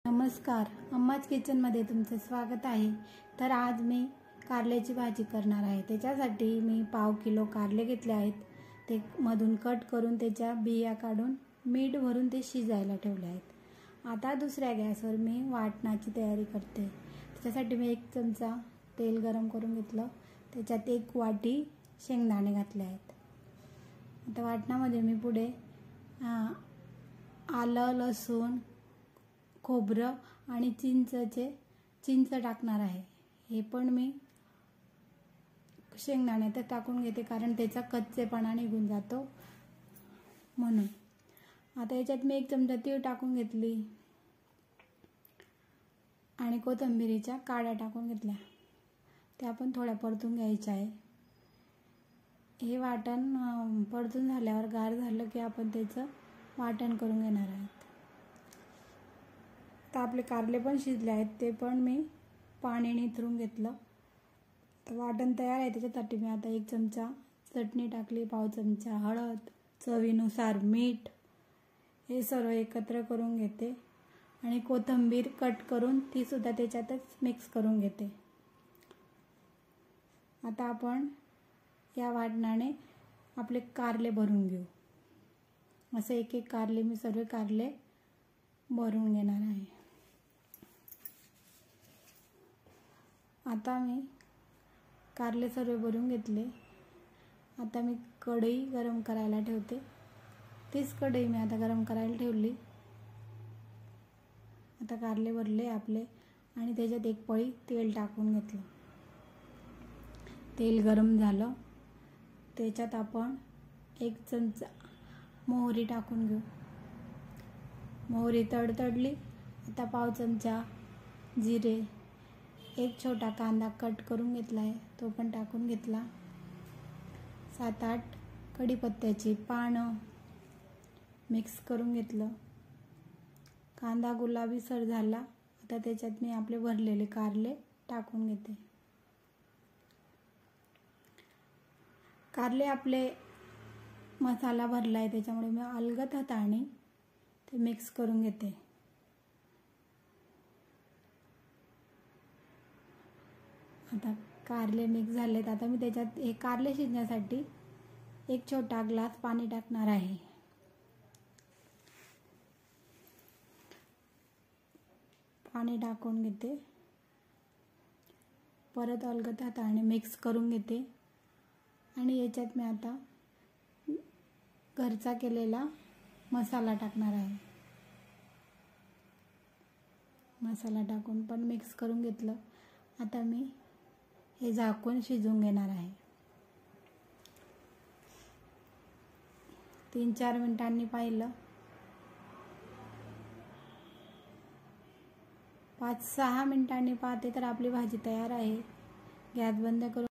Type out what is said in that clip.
नमस्कार, अम्माज किचनमध्ये तुमचे स्वागत आहे। तर आज मी कारल्याची भाजी करणार आहे। त्याच्यासाठी मी पाव किलो कारले घेतले आहेत। ते मधून कट करून त्याच्या बिया काढून मीठ भरून ते शिजायला ठेवले आहेत। आता दुसऱ्या गॅसवर मी वाटणाची तयारी करते। त्याच्यासाठी मी 1 चमचा तेल गरम करून घेतलं। त्याच्यात 1 वाटी शेंगदाणे घातले आहेत। आता वाटणामध्ये मी पुढे आलं, लसूण, खोबरं आणि चिंच टाकणार आहे। हे पण मी शेंगदाण्यात टाकून घेते, कारण त्याचा कच्चेपणा निघून जातो म्हणून। आता याच्यात मी 1 चमचा तीळ टाकून घेतली आणि कोथिंबीरीच्या काड्या टाकून घेतल्या। त्या पण थोड्या परतून घ्यायच्या आहे। हे वाटण परतून झाल्यावर गार झालं की आपण त्याचं वाटण करून घेणार आहोत। आता आपले कारले पण शिजले आहेत, ते पण मी पाणी निथरून घेतलं। तर वाटण तयार आहे। त्याच्यासाठी मी आता 1 चमचा चटणी टाकली, पाव चमचा हळद, चवीनुसार मीठ, हे सर्व एकत्र करून घेते आणि कोथिंबीर कट करून ती सुद्धा त्याच्यातच मिक्स करून घेते। आता आपण या वाटणाने आपले कारले भरून घेऊ। असे एक कारले मी सर्व कारले भरून घेणार आहे। आता मी कारले सर्व भरून घेतले। आता मी कढई गरम करायला ठेवते। तीच कढई मी आता गरम करायला ठेवली। आता कारले भरले आपले आणि त्याच्यात 1 पळी तेल टाकून घेतलं। तेल गरम झालं, त्याच्यात आपण 1 चमचा मोहरी टाकून घेऊ। मोहरी तडतडली, आता पाव चमचा जिरे, 1 छोटा कांदा कट करून घेतला आहे, तो पण टाकून घेतला। 7-8 कढीपत्त्याची पानं मिक्स करून घेतलं। कांदा गुलाबीसर झाला, आता त्याच्यात मी आपले भरलेले कारले टाकून घेते। कारले आपले मसाला भरला आहे, त्याच्यामुळे मी अलगद हाताने ते मिक्स करून घेते। आता कारले मिक्स झालेत। आता मी त्याच्यात हे कारले शिजण्यासाठी 1 छोटा ग्लास पाणी टाकणार आहे। पाणी टाकून घेते, परत अलगद हाताने मिक्स करून घेते आणि याच्यात मी आता घरचा केलेला मसाला टाकणार आहे। मसाला टाकून पण मिक्स करून घेतलं। आता मी हे झाकून शिजवून घेणार आहे। 3-4 मिनिटांनी पाहिलं, 5-6 मिनिटांनी पाहते तर आपली भाजी तयार आहे। गॅस बंद करून